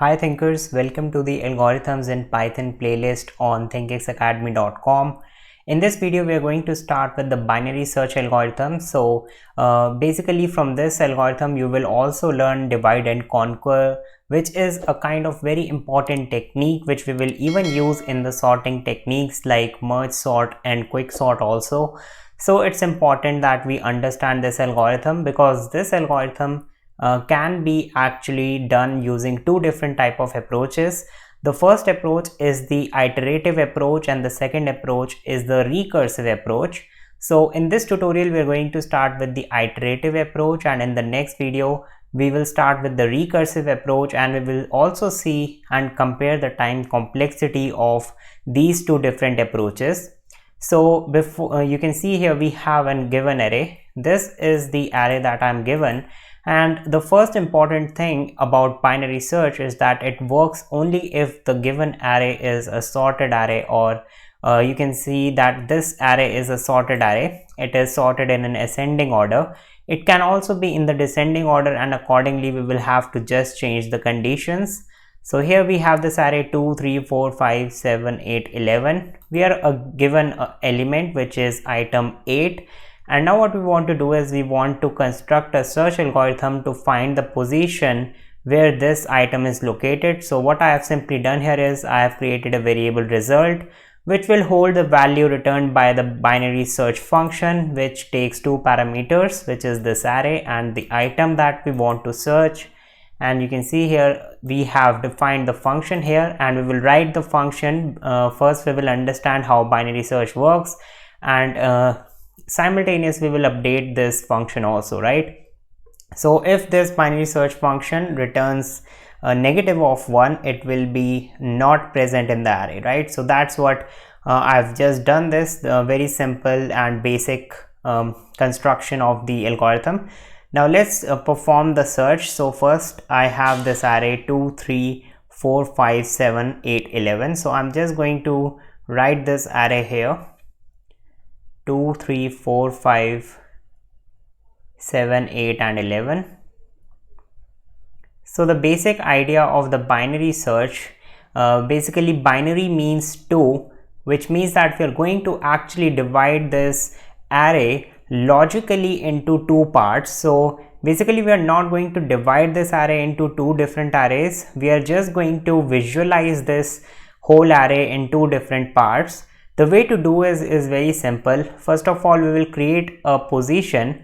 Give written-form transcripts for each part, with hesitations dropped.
Hi thinkers, welcome to the Algorithms in Python playlist on thinkexacademy.com. In this video, we are going to start with the binary search algorithm. So basically from this algorithm, you will also learn divide and conquer, which is a kind of very important technique which we will even use in the sorting techniques like merge sort and quick sort also. So it's important that we understand this algorithm because this algorithm can be actually done using two different type of approaches. The first approach is the iterative approach and the second approach is the recursive approach. So in this tutorial we are going to start with the iterative approach, and in the next video we will start with the recursive approach, and we will also see and compare the time complexity of these two different approaches. So before you can see here we have a given array. This is the array that I am given. And the first important thing about binary search is that it works only if the given array is a sorted array, or you can see that this array is a sorted array. It is sorted in an ascending order. It can also be in the descending order, and accordingly we will have to just change the conditions. So here we have this array 2, 3, 4, 5, 7, 8, 11. We are given an element which is item 8. And now what we want to do is we want to construct a search algorithm to find the position where this item is located. So what I have simply done here is I have created a variable result which will hold the value returned by the binary search function, which takes two parameters, which is this array and the item that we want to search. And you can see here we have defined the function here, and we will write the function. First we will understand how binary search works, and simultaneously we will update this function also, right? So if this binary search function returns a negative of 1, it will be not present in the array, right? So that's what I've just done, this very simple and basic construction of the algorithm. Now let's perform the search. So first I have this array 2, 3, 4, 5, 7, 8, 11. So I'm just going to write this array here: 2, 3, 4, 5, 7, 8 and 11. So the basic idea of the binary search, basically binary means 2, which means that we are going to actually divide this array logically into two parts. So basically we are not going to divide this array into two different arrays. We are just going to visualize this whole array in two different parts. The way to do is very simple. First of all, we will create a position.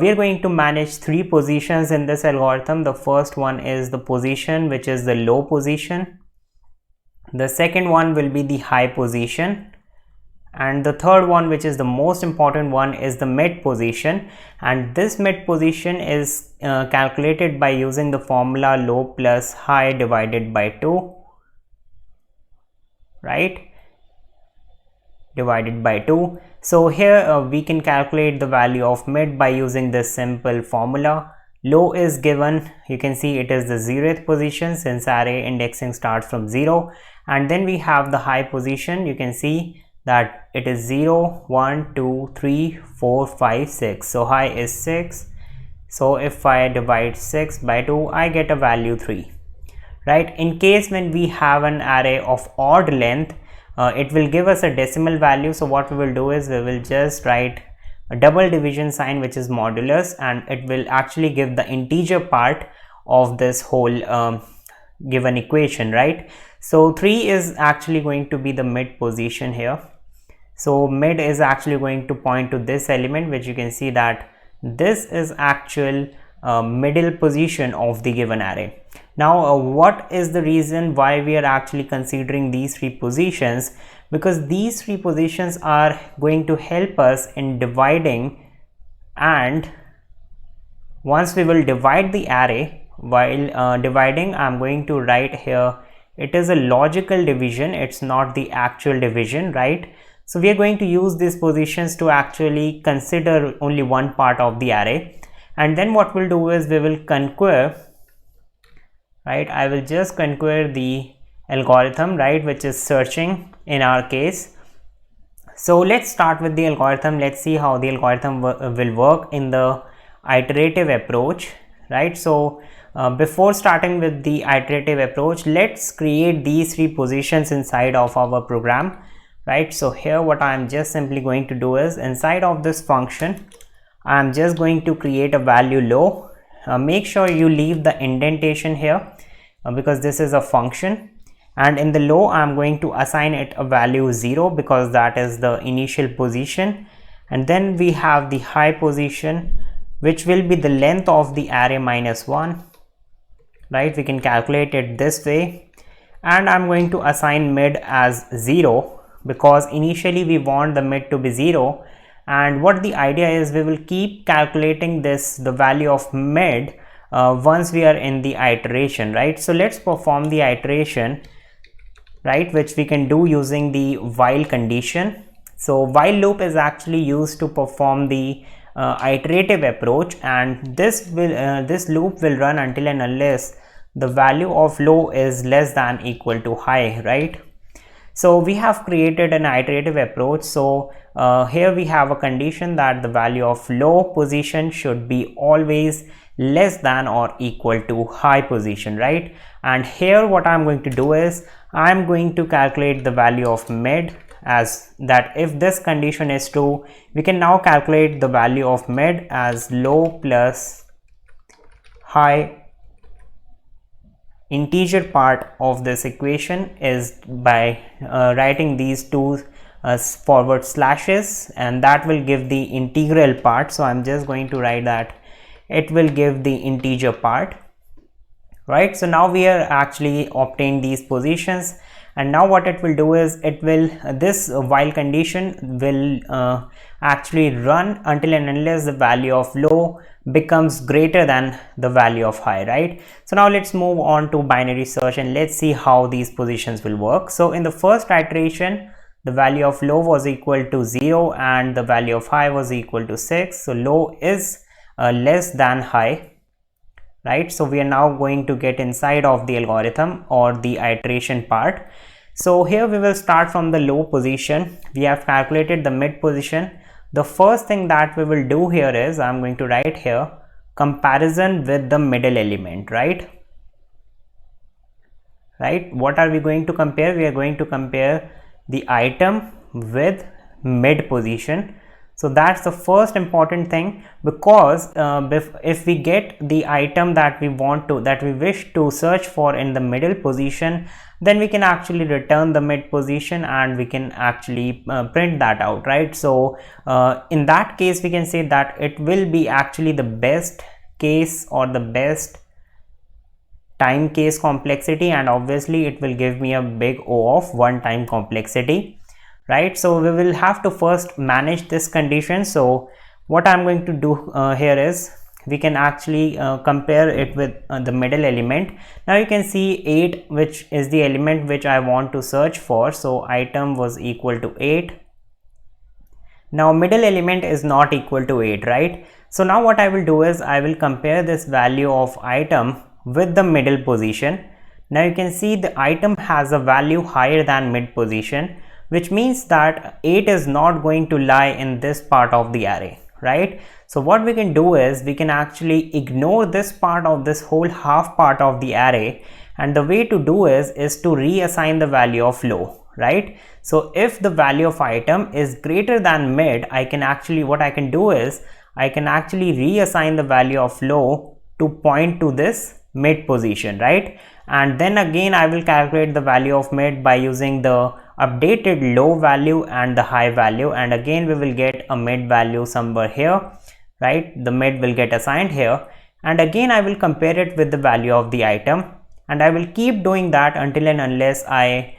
We are going to manage three positions in this algorithm. The first one is the position which is the low position. The second one will be the high position. And the third one, which is the most important one, is the mid position. And this mid position is calculated by using the formula low plus high divided by 2, right? Divided by 2. So here we can calculate the value of mid by using this simple formula. Low is given, you can see it is the 0th position since array indexing starts from 0. And then we have the high position. You can see that it is 0, 1, 2, 3, 4, 5, 6. So high is 6. So if I divide 6 by 2, I get a value 3, right? In case when we have an array of odd length, it will give us a decimal value. So what we will do is we will just write a double division sign, which is modulus, and it will actually give the integer part of this whole given equation, right? So 3 is actually going to be the mid position here. So mid is actually going to point to this element, which you can see that this is actual middle position of the given array. Now what is the reason why we are actually considering these three positions? Because these three positions are going to help us in dividing, and once we will divide the array, while dividing I'm going to write here it is a logical division, it's not the actual division, right? So we are going to use these positions to actually consider only one part of the array, and then what we'll do is we will conquer, right? I will just conquer the algorithm, right, which is searching in our case. So let's start with the algorithm. Let's see how the algorithm will work in the iterative approach. right? So before starting with the iterative approach, let's create these three positions inside of our program, right? So here what I'm just simply going to do is, inside of this function I'm just going to create a value low. Make sure you leave the indentation here because this is a function, and in the low I'm going to assign it a value 0 because that is the initial position. And then we have the high position, which will be the length of the array -1, right? We can calculate it this way. And I'm going to assign mid as 0 because initially we want the mid to be 0. And what the idea is, we will keep calculating the value of mid once we are in the iteration, right? So let's perform the iteration, right, which we can do using the while condition. So while loop is actually used to perform the iterative approach, and this loop will run until and unless the value of low is less than equal to high, right? So we have created an iterative approach. So here we have a condition that the value of low position should be always less than or equal to high position, right? And here what I'm going to do is, I'm going to calculate the value of mid, as that if this condition is true, we can now calculate the value of mid as low plus high. Integer part of this equation is by writing these two forward slashes, and that will give the integral part. So I'm just going to write that it will give the integer part, right? So now we are actually obtained these positions, and now what it will do is, it will this while condition will actually run until and unless the value of low becomes greater than the value of high, right? So now let's move on to binary search and let's see how these positions will work. So in the first iteration, the value of low was equal to 0 and the value of high was equal to 6. So low is less than high, right? So we are now going to get inside of the algorithm or the iteration part. So here we will start from the low position. We have calculated the mid position. The first thing that we will do here is, I'm going to write here comparison with the middle element, right? What are we going to compare? We are going to compare the item with mid position. So that's the first important thing, because if we get the item that we wish to search for in the middle position, then we can actually return the mid position and we can actually print that out, right? So in that case, we can say that it will be actually the best case or the best time case complexity, and obviously it will give me a big O of one time complexity, right? So we will have to first manage this condition. So what I'm going to do here is, we can actually compare it with the middle element. Now you can see 8, which is the element which I want to search for. So item was equal to 8. Now middle element is not equal to 8, right? So now what I will do is, I will compare this value of item with the middle position. Now you can see the item has a value higher than mid position, which means that 8 is not going to lie in this part of the array, right? So what we can do is, we can actually ignore this part of this whole half part of the array, and the way to do is to reassign the value of low, right? So if the value of item is greater than mid, what I can do is, I can actually reassign the value of low to point to this mid position, right? And then again I will calculate the value of mid by using the updated low value and the high value, and again we will get a mid value somewhere here, right? The mid will get assigned here, and again I will compare it with the value of the item, and I will keep doing that until and unless I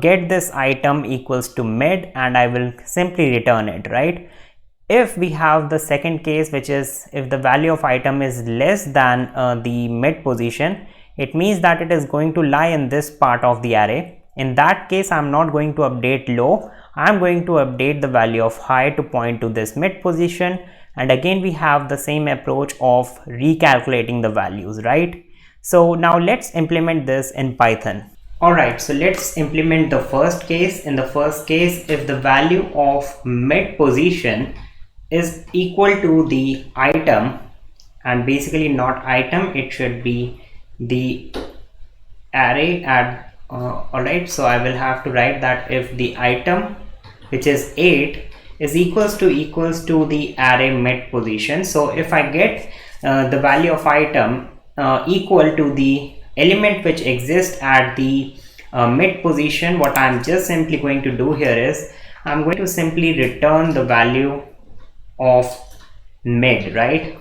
get this item equals to mid, and I will simply return it, right? If we have the second case, which is if the value of item is less than the mid position, it means that it is going to lie in this part of the array. In that case, I'm not going to update low, I'm going to update the value of high to point to this mid position, and again we have the same approach of recalculating the values, right? So now let's implement this in Python. Alright, so let's implement the first case. In the first case, if the value of mid position is equal to the item and basically not item, it should be the array at alright, so I will have to write that if the item, which is 8, is equals to the array mid position. So if I get the value of item equal to the element which exists at the mid position, what I'm just simply going to do here is I'm going to simply return the value of mid, right?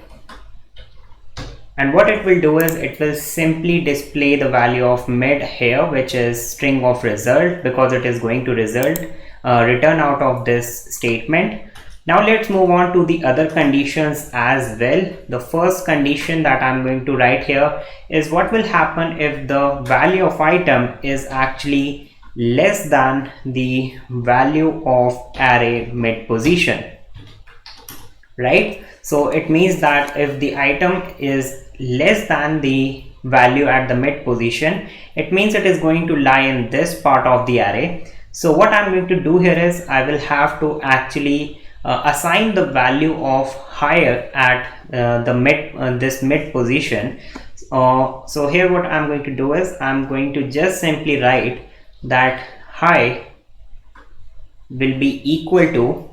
And what it will do is it will simply display the value of mid here, which is string of result, because it is going to return out of this statement. Now let's move on to the other conditions as well. The first condition that I'm going to write here is what will happen if the value of item is actually less than the value of array mid position, right? So it means that if the item is less than the value at the mid position, it means it is going to lie in this part of the array. So what I'm going to do here is I will have to actually assign the value of higher at the mid this mid position. So here what I'm going to do is I'm going to just simply write that high will be equal to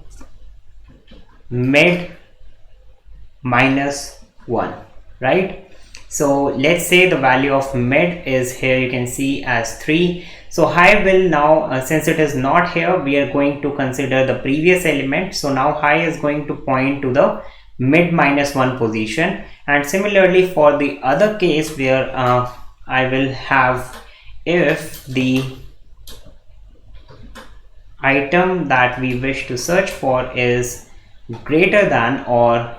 mid minus 1, right? So let's say the value of mid is here, you can see as 3. So high will now, since it is not here, we are going to consider the previous element. So now high is going to point to the mid minus 1 position. And similarly for the other case where I will have if the item that we wish to search for is greater than or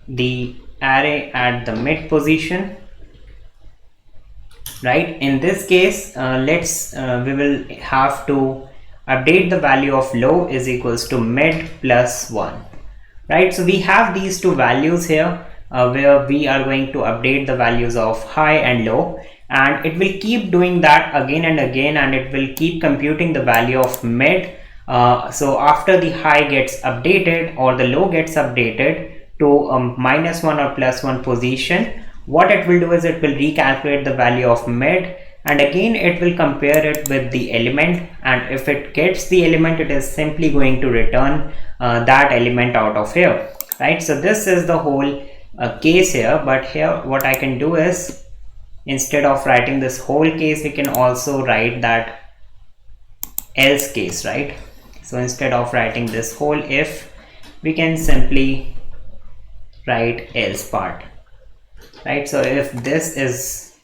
the array at the mid position, right? In this case, we will have to update the value of low is equals to mid plus 1, right? So we have these two values here where we are going to update the values of high and low, and it will keep doing that again and again, and it will keep computing the value of mid. So after the high gets updated or the low gets updated to minus 1 or plus 1 position, what it will do is it will recalculate the value of mid, and again it will compare it with the element, and if it gets the element, it is simply going to return that element out of here, right? So this is the whole case here. But here what I can do is, instead of writing this whole case, we can also write that else case, right? So instead of writing this whole if, we can simply write else part, right? So if this is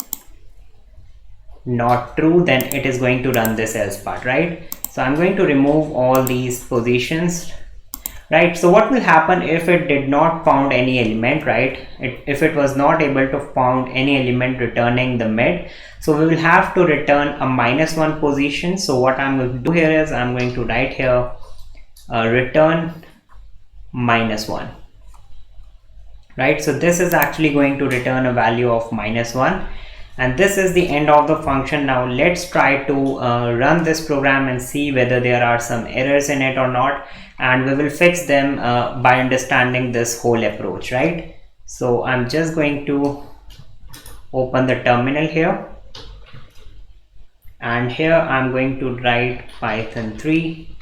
not true, then it is going to run this else part, right? So I'm going to remove all these positions, right? So what will happen if it did not found any element, right? If it was not able to found any element returning the mid, so we will have to return a minus 1 position. So what I'm going to do here is I'm going to write here return minus 1, right? So this is actually going to return a value of minus 1, and this is the end of the function. Now let's try to run this program and see whether there are some errors in it or not, and we will fix them by understanding this whole approach, right? So I'm just going to open the terminal here, and here I'm going to write Python 3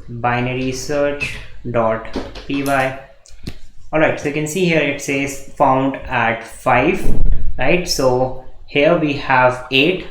binary search.py. Alright, so you can see here it says found at 5, right? So here we have 8,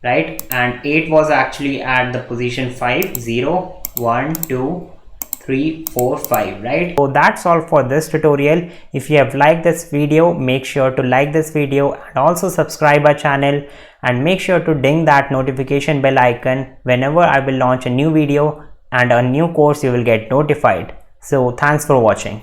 right? And 8 was actually at the position 5, 0, 1, 2, 3, 4, 5, right? So that's all for this tutorial. If you have liked this video, make sure to like this video and also subscribe our channel, and make sure to ding that notification bell icon. Whenever I will launch a new video and a new course, you will get notified. So thanks for watching.